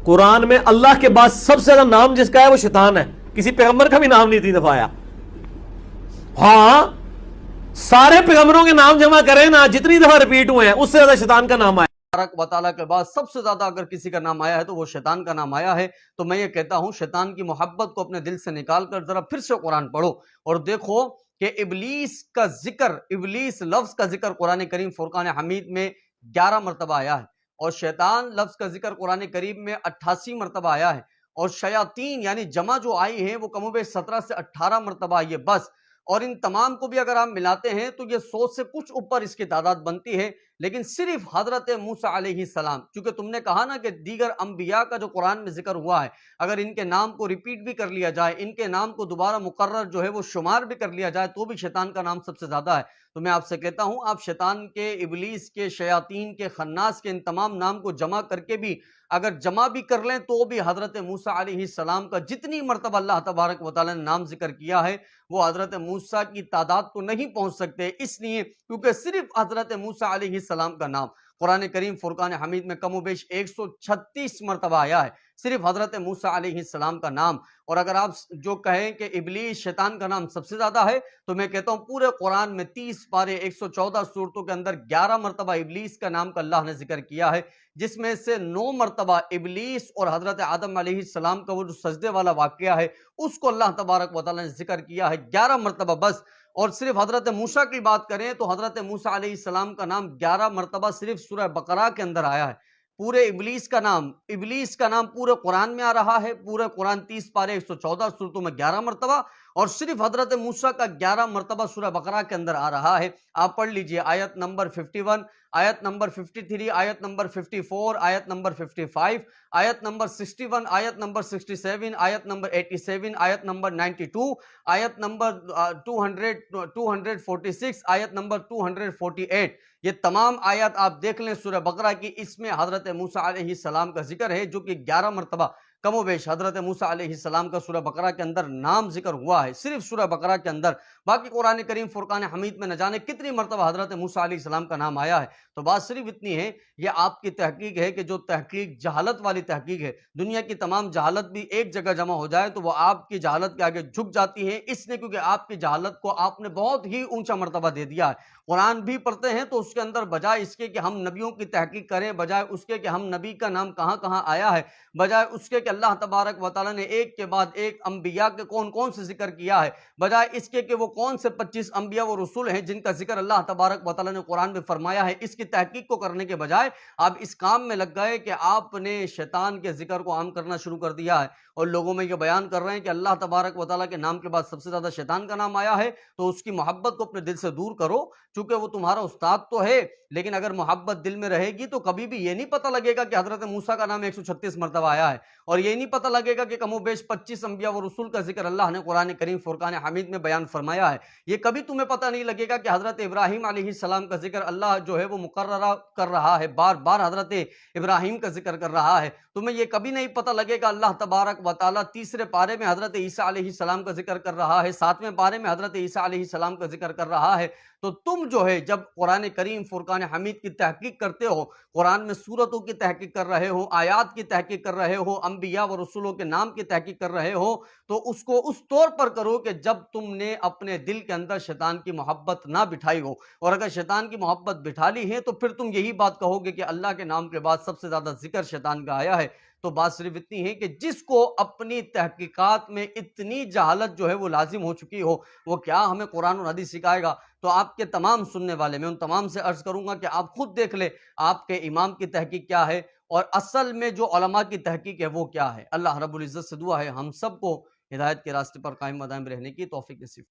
قرآن میں اللہ کے بعد سب سے زیادہ نام جس کا ہے وہ شیطان ہے، کسی پیغمبر کا بھی نام نہیں تین دفعہ آیا۔ ہاں سارے پیغمبروں کے نام جمع کریں نا، جتنی دفعہ ریپیٹ ہوئے ہیں اس سے زیادہ شیطان کا نام آیا۔ تبارک و تعالیٰ کے بعد سب سے زیادہ اگر کسی کا نام آیا ہے تو وہ شیطان کا نام آیا ہے۔ تو میں یہ کہتا ہوں شیطان کی محبت کو اپنے دل سے نکال کر ذرا پھر سے قرآن پڑھو اور دیکھو کہ ابلیس کا ذکر، ابلیس لفظ کا ذکر قرآن کریم فرقان حمید میں 11 مرتبہ آیا ہے، اور شیطان لفظ کا ذکر قرآن کریم میں 88 مرتبہ آیا ہے، اور شیاطین یعنی جمع جو آئی ہیں وہ کم و بیش 17 سے 18 مرتبہ آئی ہے بس۔ اور ان تمام کو بھی اگر آپ ملاتے ہیں تو یہ 100 سے کچھ اوپر اس کی تعداد بنتی ہے۔ لیکن صرف حضرت موسیٰ علیہ السلام، چونکہ تم نے کہا نا کہ دیگر انبیاء کا جو قرآن میں ذکر ہوا ہے اگر ان کے نام کو ریپیٹ بھی کر لیا جائے، ان کے نام کو دوبارہ مقرر جو ہے وہ شمار بھی کر لیا جائے تو بھی شیطان کا نام سب سے زیادہ ہے۔ تو میں آپ سے کہتا ہوں آپ شیطان کے، ابلیس کے، شیاطین کے، خناس کے ان تمام نام کو جمع کر کے بھی اگر جمع بھی کر لیں تو بھی حضرت موسیٰ علیہ السلام کا جتنی مرتبہ اللہ تبارک و تعالیٰ نے نام ذکر کیا ہے وہ حضرت موسیٰ کی تعداد کو نہیں پہنچ سکتے، اس لیے کیونکہ صرف حضرت موسیٰ علیہ السلام کا نام قرآن کریم فرقان حمید میں کم و بیش 136 مرتبہ آیا ہے، صرف حضرت موسیٰ علیہ السلام کا نام۔ اور اگر آپ جو کہیں کہ ابلیس شیطان کا نام سب سے زیادہ ہے تو میں کہتا ہوں پورے قرآن میں 30 پارے 114 سورتوں کے اندر 11 مرتبہ ابلیس کا نام کا اللہ نے ذکر کیا ہے، جس میں سے 9 مرتبہ ابلیس اور حضرت آدم علیہ السلام کا وہ جو سجدے والا واقعہ ہے اس کو اللہ تبارک و تعالیٰ نے ذکر کیا ہے 11 مرتبہ بس۔ اور صرف حضرت موسیٰ کی بات کریں تو حضرت موسیٰ علیہ السلام کا نام 11 مرتبہ صرف سورہ بقرہ کے اندر آیا ہے۔ پورے ابلیس کا نام پورے قرآن میں آ رہا ہے، پورے قرآن 30 پارے 114 سورتوں میں 11 مرتبہ، اور صرف حضرت موسیٰ کا 11 مرتبہ سورہ بقرہ کے اندر آ رہا ہے۔ آپ پڑھ لیجئے آیت نمبر 51، آیت نمبر 53، آیت نمبر 54، آیت نمبر 55، آیت نمبر 61، آیت نمبر 67، آیت نمبر 87، آیت نمبر 92، آیت نمبر 246، آیت نمبر 248۔ یہ تمام آیات آپ دیکھ لیں سورہ بقرہ کی، اس میں حضرت موسیٰ علیہ السلام کا ذکر ہے جو کہ 11 مرتبہ کم و بیش حضرت موسیٰ علیہ السلام کا سورہ بقرہ کے اندر نام ذکر ہوا ہے، صرف سورہ بقرہ کے اندر۔ باقی قرآن کریم فرقان حمید میں نہ جانے کتنی مرتبہ حضرت موسیٰ علیہ السلام کا نام آیا ہے۔ تو بات صرف اتنی ہے، یہ آپ کی تحقیق ہے کہ جو تحقیق جہالت والی تحقیق ہے، دنیا کی تمام جہالت بھی ایک جگہ جمع ہو جائے تو وہ آپ کی جہالت کے آگے جھک جاتی ہے، اس لیے کیونکہ آپ کی جہالت کو آپ نے بہت ہی اونچا مرتبہ دے دیا ہے۔ قرآن بھی پڑھتے ہیں تو اس کے اندر بجائے اس کے کہ ہم نبیوں کی تحقیق کریں، بجائے اس کے کہ ہم نبی کا نام کہاں کہاں آیا ہے، بجائے اس کے کہ اللہ تبارک و تعالیٰ نے ایک کے بعد ایک انبیاء کے کون کون سے ذکر کیا ہے، بجائے اس کے کہ وہ کون سے 25 انبیاء و رسول ہیں جن کا ذکر اللہ تبارک و تعالیٰ نے قرآن میں فرمایا ہے، اس کی تحقیق کو کرنے کے بجائے آپ اس کام میں لگ گئے کہ آپ نے شیطان کے ذکر کو عام کرنا شروع کر دیا ہے، اور لوگوں میں یہ بیان کر رہے ہیں کہ اللہ تبارک و تعالیٰ کے نام کے بعد سب سے زیادہ شیطان کا نام آیا ہے۔ تو اس کی محبت کو اپنے دل سے دور کرو، چونکہ وہ تمہارا استاد تو ہے، لیکن اگر محبت دل میں رہے گی تو کبھی بھی یہ نہیں پتہ لگے گا کہ حضرت موسیٰ کا نام 136 مرتبہ آیا ہے، اور یہ نہیں پتہ لگے گا کہ کم و بیش 25 انبیاء و رسول کا ذکر اللہ نے قرآن کریم فرقان حمید میں بیان فرمایا ہے۔ یہ کبھی تمہیں پتہ نہیں لگے گا کہ حضرت ابراہیم علیہ السلام کا ذکر اللہ جو ہے وہ مقررہ کر رہا ہے، بار بار حضرت ابراہیم کا ذکر کر رہا ہے۔ تمہیں یہ کبھی نہیں پتہ لگے گا اللہ تبارک و تعالیٰ تیسرے پارے میں حضرت عیسیٰ علیہ السلام کا ذکر کر رہا ہے، 7ویں پارے میں حضرت عیسیٰ علیہ السلام کا ذکر کر رہا ہے۔ تو تم جو ہے جب قرآن کریم فرقان حمید کی تحقیق کرتے ہو، قرآن میں سورتوں کی تحقیق کر رہے ہو، آیات کی تحقیق کر رہے ہو، انبیاء و رسولوں کے نام کی تحقیق کر رہے ہو، تو اس کو اس طور پر کرو کہ جب تم نے اپنے دل کے اندر شیطان کی محبت نہ بٹھائی ہو، اور اگر شیطان کی محبت بٹھا لی ہے تو پھر تم یہی بات کہو گے کہ اللہ کے نام کے بعد سب سے زیادہ ذکر شیطان کا آیا ہے۔ تو بات صرف اتنی ہے کہ جس کو اپنی تحقیقات میں اتنی جہالت جو ہے وہ لازم ہو چکی ہو، وہ کیا ہمیں قرآن اور حدیث سکھائے گا؟ تو آپ کے تمام سننے والے، میں ان تمام سے عرض کروں گا کہ آپ خود دیکھ لیں آپ کے امام کی تحقیق کیا ہے، اور اصل میں جو علماء کی تحقیق ہے وہ کیا ہے۔ اللہ رب العزت سے دعا ہے ہم سب کو ہدایت کے راستے پر قائم و دائم رہنے کی توفیق نصیب۔